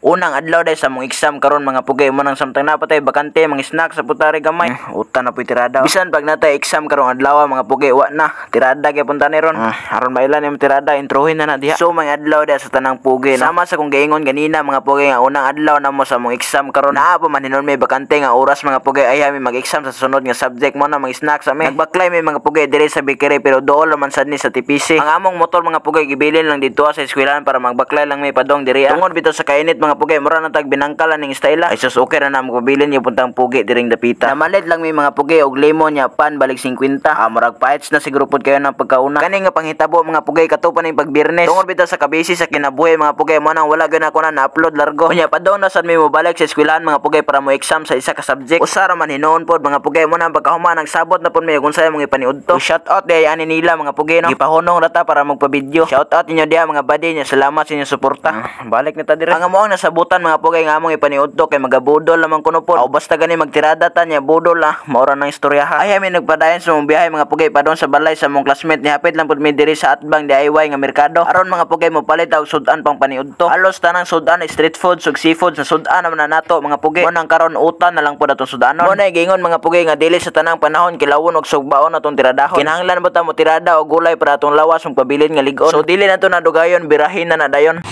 Unang adlaw day sa mong exam karon mga pugay mo nang samtang napatay bakante mga snack sa putari gamay. Uta na puy tirada. Bisan pag natay exam karong adlaw mga pugay wa na tirada kay punta ni ron. Aron mailan yung tirada introhin na diha. So mga adlaw day sa tanang pugay. Sama sa kung gaingon ganina mga pugay nga unang adlaw na mo sa mong exam karon naa pa man hinon may bakante nga oras mga pugay ay mi mag-exam sa sunod nga subject mo na mga snack sa mi. Nagbaklay may mga pugay dire sa bakery pero dool naman sad ni sa TPC. Ang among motor mga pugay gibilin lang dito sa eskwelahan para magbaklay lang may padong diri. Tungod bitaw sa kainit mga pugay mura na tag binangkalan ning style. Ay sus okay na namo pabilin yung puntang pugi diring dapita. Namalit lang may mga pugay og lemon nya pan balik 50. Murag paits na siguro pud kayo ng pagkauna. Kani nga panghitabo mga pugay katupan ning pagbirnes. Tungod bitaw sa kabisi sa kinabuhi mga pugay mo nang wala gyud ako na upload largo. Unya padong na sad may mobalik sa eskwelahan mga pugay para mo exam sa isa ka subject. Usa ra man hinuon pod mga pugay mo nang pagkahuman nagsabot na pud may kung say mong ipaniudto. Shout out day ani nila mga pugay no. Gipahunong rata para magpa-video. Shout out ninyo diha mga buddy nya salamat sa inyong suporta. Balik na ta dire. Ang amoang nasabutan mga pugay nga among ipaniudto kay magabudol lamang kuno pod. O basta gani magtirada ta nya budol maura nang istoryahan. Ay mi nagpadayon sa mong biyahe mga pugay padong sa balay sa mong classmate ni hapit lang pud mi diri sa Atbang DIY nga merkado. Aron mga pugay mo palit og sudan pang paniudto. Halos tanang sudan street food ug seafood sa sudan naman na nato mga pugay. Mo nang karon utan na lang pud atong sudanon. Mo na gingon mga pugay nga dili sa tanang panahon kilawon og sugbaon atong tiradahon. Kinahanglan ba ta mo tirada og gulay para atong lawas ug pabilin nga ligon. So dili na to nadugayon birahin na dayon.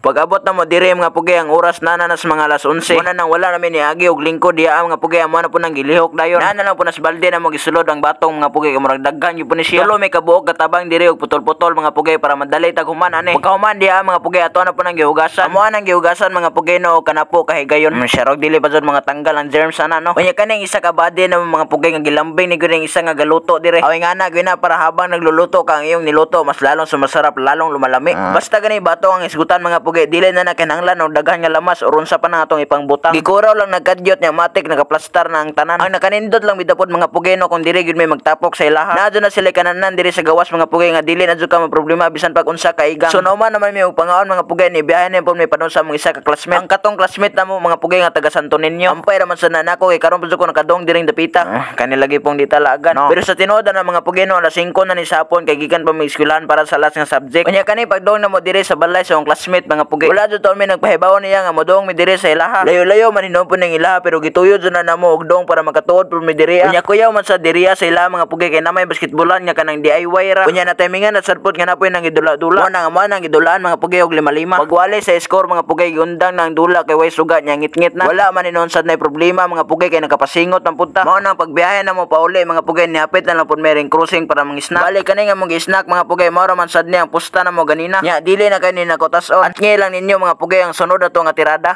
Pag abot na mo dire mga pugay ang oras na nas mga alas 11. Muna nang wala namin niagi og lingkod diha mga pugay mo na po nang gilihok dayon. Na lang po nas balde na mo gisulod ang batong mga pugay murag daghan gyud po ni siya. Tulo may kabuok katabang dire og putol-putol mga pugay para madali tag human ani. Pagkahuman diha mga pugay ato na po nang gihugasan. Amo nang gihugasan mga pugay no kanapo kahigayon. Syarog dili pa jud mga tanggal ang germs ana no. Unya kaning isa ka body na mga pugay nga gilambing ni gud isa nga galuto dire. Awi nga na gyud para habang nagluluto kang iyong niluto mas lalong sumasarap lalong lumalami. Basta gani bato ang isgutan mga pugay dili na kinahanglan og daghan nga lamas o unsa pa na atong ipangbutang. Gikuraw lang nagkadyot nya matik nagaplastar na ang tanan. Ang nakanindot lang bidapod mga pugay no kung diri gyud may magtapok sa ilaha. Nadto na sila kananan diri sa gawas mga pugay nga dili na jud ka problema bisan pag unsa ka igang. So nauman naman may pangaon mga pugay ni biyahe na pud may padung sa mong isa ka classmate. Ang katong classmate namo mga pugay nga taga Santo Niño. Ampay raman sa nanako kay karon pud ko nakadong diring dapita. Kani lagi pong ditalagan. No. Pero sa tinuod na mga pugay no alas 5 na ni sapon kay gikan pa may eskwelahan para sa last nga subject. Unya kani pagdong na mo diri sa balay sa akong classmate mga pugay. Wala jud taon may nagpahibaw niya nga modong mi diri sa ilaha. Layo-layo man hinon po ning ilaha pero gituyod jud na namo og dong para makatuod pud mi diri. Unya kuyaw man sa diriya sa ilaha mga pugay kay namay basketbolan nga kanang DIY ra. Unya na timingan at sadpot nga napoy nang idula-dula. Mo nang amo nang idulaan mga pugay og 5-5. Pagwali sa score mga pugay gundang nang dula kay way suga nya ngit-ngit na. Wala man hinon sad nay problema mga pugay kay nakapasingot ang punta. Mao nang pagbiyahe na mo pauli mga pugay nihapit na lang pud may ring crossing para mga snack. Balik kani nga mong snack mga pugay mao ra man sad ni ang pusta na mo ganina. Nya dili na kani nakotas-on. At lang ninyo mga pugay ang sunod ato nga tirada.